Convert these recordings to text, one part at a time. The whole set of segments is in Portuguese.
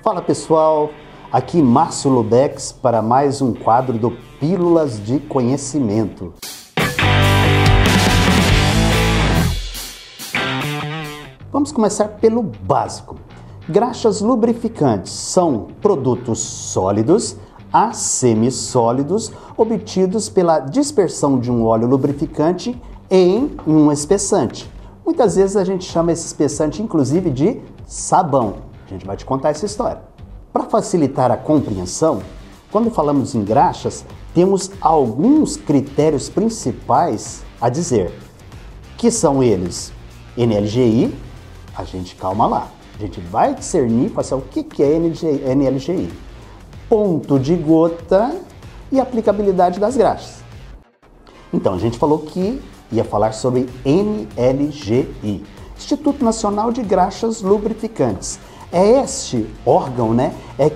Fala pessoal, aqui Márcio Lubex para mais um quadro do Pílulas de Conhecimento. Vamos começar pelo básico. Graxas lubrificantes são produtos sólidos a semissólidos obtidos pela dispersão de um óleo lubrificante em um espessante. Muitas vezes a gente chama esse espessante inclusive de sabão. A gente vai te contar essa história. Para facilitar a compreensão, quando falamos em graxas, temos alguns critérios principais a dizer, que são eles NLGI, a gente calma lá, a gente vai discernir, passar o que é NLGI, ponto de gota e aplicabilidade das graxas. Então, a gente falou que ia falar sobre NLGI, Instituto Nacional de Graxas Lubrificantes. É este órgão,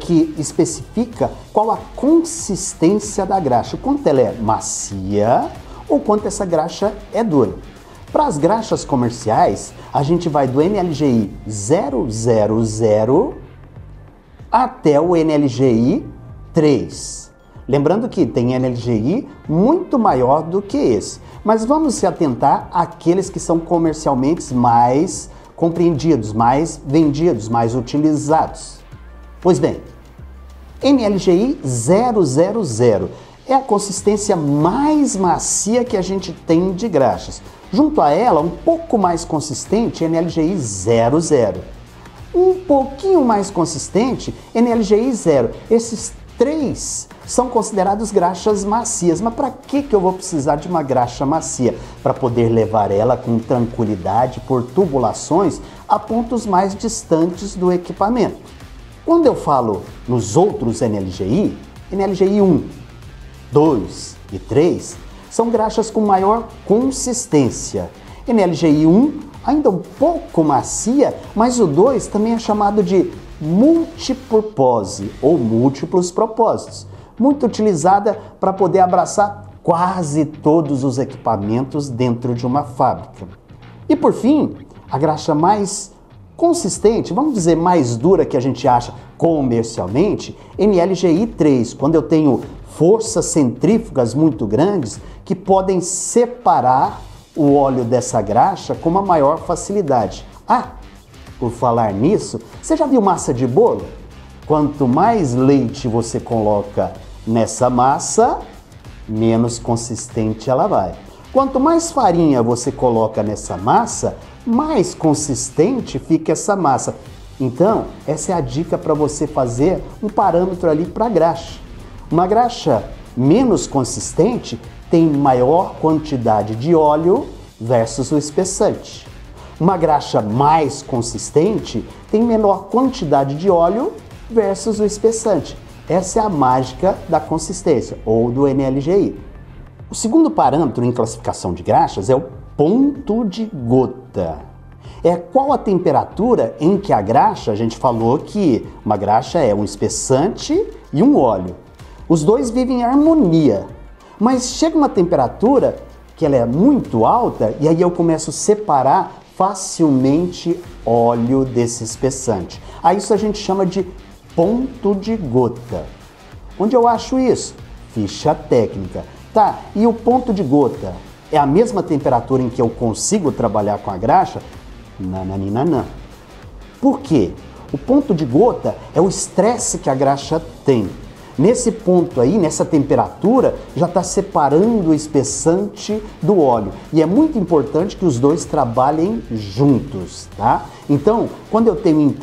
que especifica qual a consistência da graxa, o quanto ela é macia ou quanto essa graxa é dura. Para as graxas comerciais, a gente vai do NLGI 000 até o NLGI 3. Lembrando que tem NLGI muito maior do que esse, mas vamos se atentar àqueles que são comercialmente mais compreendidos, mais vendidos, mais utilizados. Pois bem, NLGI 000 é a consistência mais macia que a gente tem de graxas. Junto a ela, um pouco mais consistente, NLGI 00. Um pouquinho mais consistente, NLGI 0. Esses três são considerados graxas macias. Mas para que eu vou precisar de uma graxa macia? Para poder levar ela com tranquilidade por tubulações a pontos mais distantes do equipamento. Quando eu falo nos outros NLGI, NLGI 1, 2 e 3, são graxas com maior consistência. NLGI 1 ainda um pouco macia, mas o 2 também é chamado de multipurpose ou múltiplos propósitos, muito utilizada para poder abraçar quase todos os equipamentos dentro de uma fábrica. E por fim, a graxa mais consistente, vamos dizer mais dura que a gente acha comercialmente, NLGI 3, quando eu tenho forças centrífugas muito grandes que podem separar o óleo dessa graxa com uma maior facilidade. Por falar nisso, você já viu massa de bolo? Quanto mais leite você coloca nessa massa, menos consistente ela vai. Quanto mais farinha você coloca nessa massa, mais consistente fica essa massa. Então, essa é a dica para você fazer um parâmetro ali para a graxa. Uma graxa menos consistente tem maior quantidade de óleo versus o espessante. Uma graxa mais consistente tem menor quantidade de óleo versus o espessante. Essa é a mágica da consistência, ou do NLGI. O segundo parâmetro em classificação de graxas é o ponto de gota. É qual a temperatura em que a graxa, a gente falou que uma graxa é um espessante e um óleo. Os dois vivem em harmonia, mas chega uma temperatura que ela é muito alta e aí eu começo a separar facilmente óleo desse espessante. A isso a gente chama de ponto de gota. Onde eu acho isso? Ficha técnica. Tá, e o ponto de gota é a mesma temperatura em que eu consigo trabalhar com a graxa? Nananina. Por quê? O ponto de gota é o estresse que a graxa tem. Nesse ponto aí, nessa temperatura, já está separando o espessante do óleo. E é muito importante que os dois trabalhem juntos, tá? Então, quando eu tenho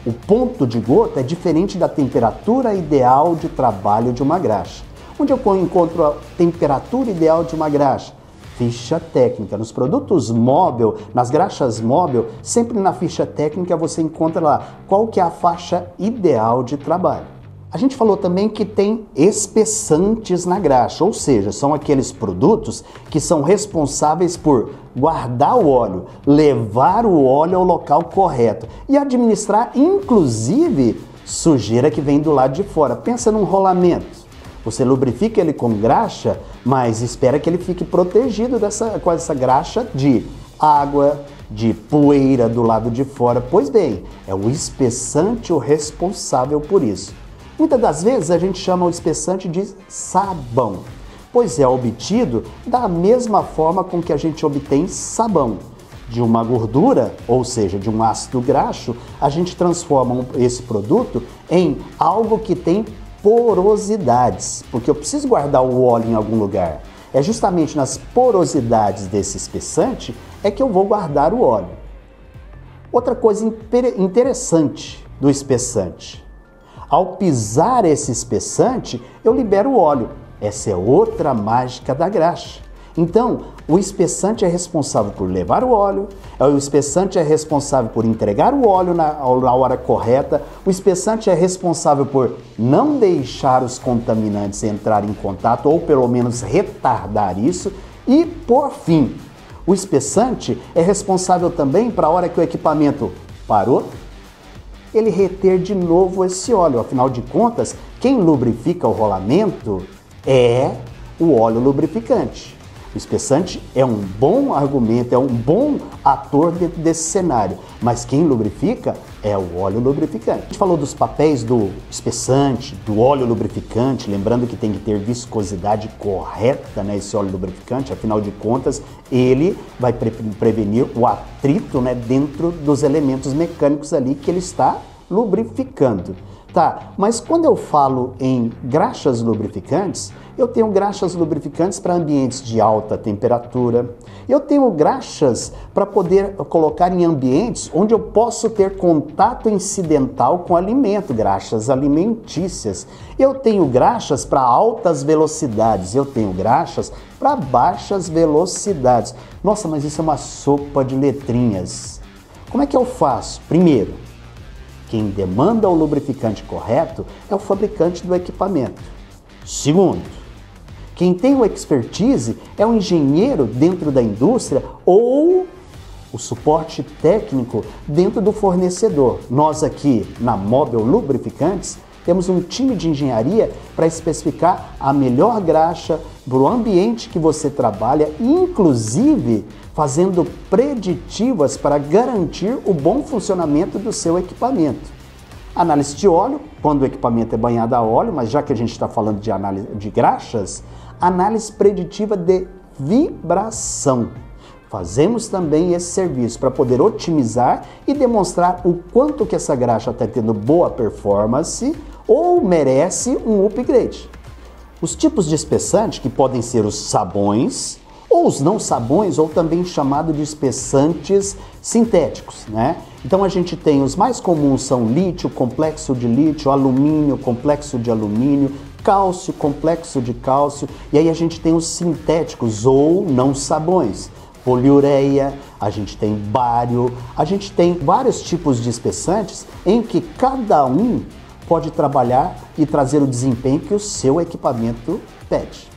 o ponto de gota, é diferente da temperatura ideal de trabalho de uma graxa. Onde eu encontro a temperatura ideal de uma graxa? Ficha técnica. Nos produtos móvel, nas graxas móvel, sempre na ficha técnica você encontra lá qual que é a faixa ideal de trabalho. A gente falou também que tem espessantes na graxa, ou seja, são aqueles produtos que são responsáveis por guardar o óleo, levar o óleo ao local correto e administrar, inclusive, sujeira que vem do lado de fora. Pensa num rolamento. Você lubrifica ele com graxa, mas espera que ele fique protegido com essa graxa de água, de poeira do lado de fora. Pois bem, é o espessante o responsável por isso. Muitas das vezes a gente chama o espessante de sabão, pois é obtido da mesma forma com que a gente obtém sabão. De uma gordura, ou seja, de um ácido graxo, a gente transforma esse produto em algo que tem porosidades, porque eu preciso guardar o óleo em algum lugar. É justamente nas porosidades desse espessante é que eu vou guardar o óleo. Outra coisa interessante do espessante. Ao pisar esse espessante, eu libero o óleo. Essa é outra mágica da graxa. Então, o espessante é responsável por levar o óleo, o espessante é responsável por entregar o óleo na hora correta, o espessante é responsável por não deixar os contaminantes entrar em contato ou pelo menos retardar isso e, por fim, o espessante é responsável também para a hora que o equipamento parou, ele reter de novo esse óleo. Afinal de contas, quem lubrifica o rolamento é o óleo lubrificante. O espessante é um bom argumento, é um bom ator dentro desse cenário, mas quem lubrifica é o óleo lubrificante. A gente falou dos papéis do espessante, do óleo lubrificante, lembrando que tem que ter viscosidade correta, né, esse óleo lubrificante, afinal de contas, ele vai prevenir o atrito, né, dentro dos elementos mecânicos ali que ele está lubrificando. Tá, mas quando eu falo em graxas lubrificantes, eu tenho graxas lubrificantes para ambientes de alta temperatura, eu tenho graxas para poder colocar em ambientes onde eu posso ter contato incidental com alimento, graxas alimentícias. Eu tenho graxas para altas velocidades, eu tenho graxas para baixas velocidades. Nossa, mas isso é uma sopa de letrinhas. Como é que eu faço? Primeiro, quem demanda o lubrificante correto é o fabricante do equipamento. Segundo, quem tem o expertise é o engenheiro dentro da indústria ou o suporte técnico dentro do fornecedor. Nós aqui na Mobil Lubrificantes temos um time de engenharia para especificar a melhor graxa para o ambiente que você trabalha, inclusive fazendo preditivas para garantir o bom funcionamento do seu equipamento. Análise de óleo, quando o equipamento é banhado a óleo, mas já que a gente está falando de análise de graxas, análise preditiva de vibração. Fazemos também esse serviço para poder otimizar e demonstrar o quanto que essa graxa está tendo boa performance ou merece um upgrade. Os tipos de espessante, que podem ser os sabões, ou os não sabões, ou também chamado de espessantes sintéticos, né? Então a gente tem os mais comuns são lítio, complexo de lítio, alumínio, complexo de alumínio, cálcio, complexo de cálcio, e aí a gente tem os sintéticos ou não sabões. Poliureia, a gente tem bário, a gente tem vários tipos de espessantes em que cada um pode trabalhar e trazer o desempenho que o seu equipamento pede.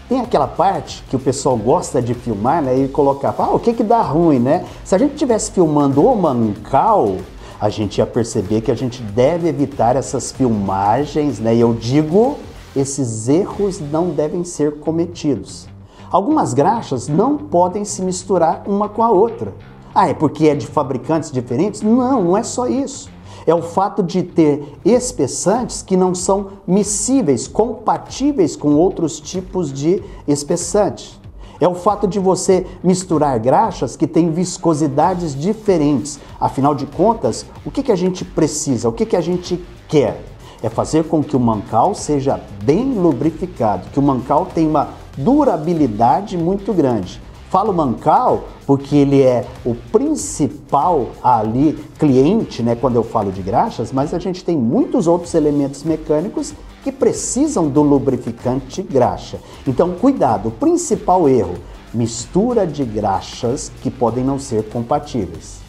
Tem aquela parte que o pessoal gosta de filmar, né, e colocar, o que dá ruim, né? Se a gente estivesse filmando o mancal, a gente ia perceber que a gente deve evitar essas filmagens, né? E eu digo, esses erros não devem ser cometidos. Algumas graxas não podem se misturar uma com a outra. É porque é de fabricantes diferentes? Não, não é só isso. É o fato de ter espessantes que não são miscíveis, compatíveis com outros tipos de espessante. É o fato de você misturar graxas que têm viscosidades diferentes. Afinal de contas, o que a gente precisa, o que a gente quer? É fazer com que o mancal seja bem lubrificado, que o mancal tenha uma durabilidade muito grande. Falo mancal porque ele é o principal ali cliente, né, quando eu falo de graxas, mas a gente tem muitos outros elementos mecânicos que precisam do lubrificante graxa. Então, cuidado, o principal erro, mistura de graxas que podem não ser compatíveis.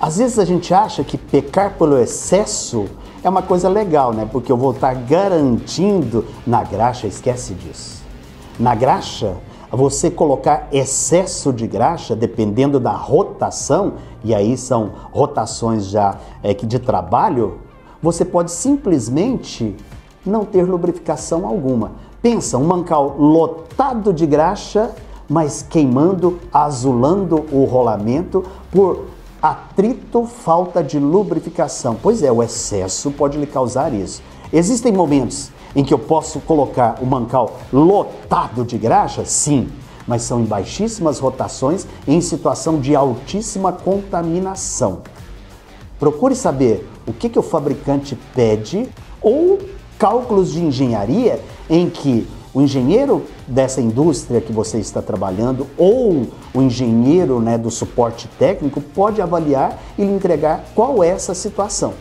Às vezes a gente acha que pecar pelo excesso é uma coisa legal, né? Porque eu vou estar garantindo na graxa, esquece disso. Na graxa, você colocar excesso de graxa, dependendo da rotação, e aí são rotações já de trabalho, você pode simplesmente não ter lubrificação alguma. Pensa, um mancal lotado de graxa, mas queimando, azulando o rolamento por atrito, falta de lubrificação. Pois é, o excesso pode lhe causar isso. Existem momentos em que eu posso colocar o mancal lotado de graxa? Sim, mas são em baixíssimas rotações em situação de altíssima contaminação. Procure saber o que o fabricante pede ou cálculos de engenharia em que o engenheiro dessa indústria que você está trabalhando ou o engenheiro, né, do suporte técnico pode avaliar e lhe entregar qual é essa situação.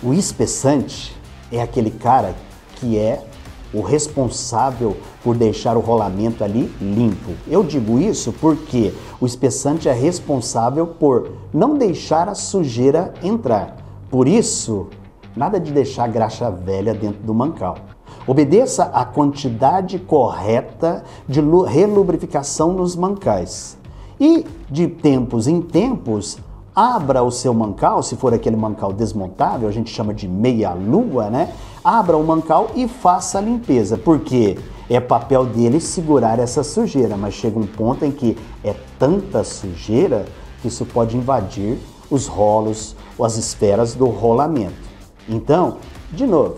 O espessante é aquele cara que é o responsável por deixar o rolamento ali limpo. Eu digo isso porque o espessante é responsável por não deixar a sujeira entrar. Por isso, nada de deixar graxa velha dentro do mancal. Obedeça a quantidade correta de relubrificação nos mancais. E, de tempos em tempos, abra o seu mancal, se for aquele mancal desmontável, a gente chama de meia-lua, né? Abra o mancal e faça a limpeza, porque é papel dele segurar essa sujeira, mas chega um ponto em que é tanta sujeira que isso pode invadir os rolos ou as esferas do rolamento. Então, de novo,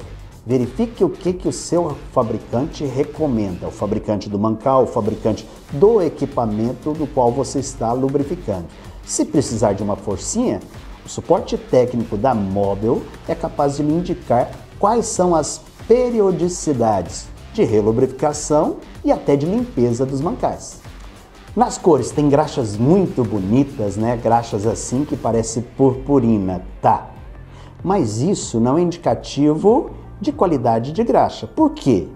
verifique o que o seu fabricante recomenda, o fabricante do mancal, o fabricante do equipamento do qual você está lubrificando. Se precisar de uma forcinha, o suporte técnico da Mobil é capaz de lhe indicar quais são as periodicidades de relubrificação e até de limpeza dos mancais. Nas cores, tem graxas muito bonitas, né? Graxas assim que parece purpurina, tá? Mas isso não é indicativo de qualidade de graxa. Por quê?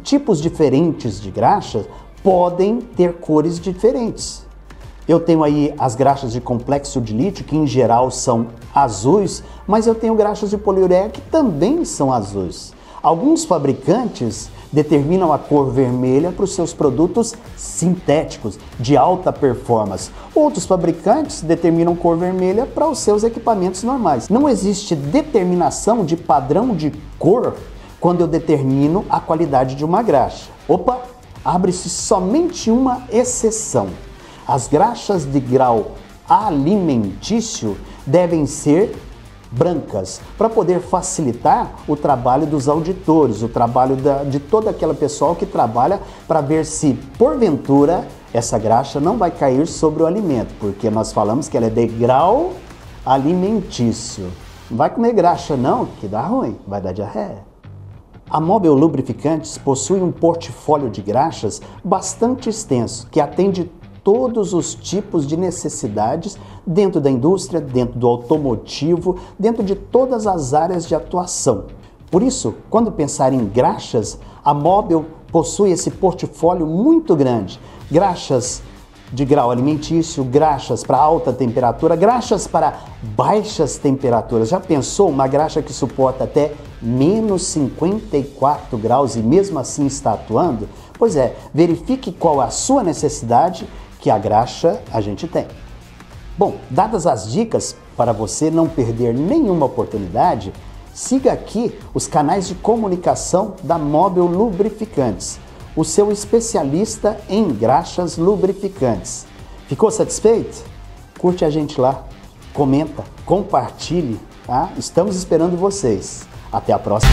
Tipos diferentes de graxa podem ter cores diferentes. Eu tenho aí as graxas de complexo de lítio, que em geral são azuis, mas eu tenho graxas de poliureia que também são azuis. Alguns fabricantes determinam a cor vermelha para os seus produtos sintéticos, de alta performance. Outros fabricantes determinam cor vermelha para os seus equipamentos normais. Não existe determinação de padrão de cor quando eu determino a qualidade de uma graxa. Opa, abre-se somente uma exceção. As graxas de grau alimentício devem ser brancas, para poder facilitar o trabalho dos auditores, o trabalho de toda aquela pessoal que trabalha para ver se, porventura, essa graxa não vai cair sobre o alimento, porque nós falamos que ela é de grau alimentício. Não vai comer graxa não, que dá ruim, vai dar diarreia. A Mobil Lubrificantes possui um portfólio de graxas bastante extenso, que atende todos os tipos de necessidades dentro da indústria, dentro do automotivo, dentro de todas as áreas de atuação. Por isso, quando pensar em graxas, a Mobil possui esse portfólio muito grande. Graxas de grau alimentício, graxas para alta temperatura, graxas para baixas temperaturas. Já pensou uma graxa que suporta até menos 54 graus e mesmo assim está atuando? Pois é, verifique qual a sua necessidade, que a graxa a gente tem. Bom, dadas as dicas para você não perder nenhuma oportunidade, siga aqui os canais de comunicação da Mobil Lubrificantes, o seu especialista em graxas lubrificantes. Ficou satisfeito? Curte a gente lá, comenta, compartilhe, tá? Estamos esperando vocês. Até a próxima!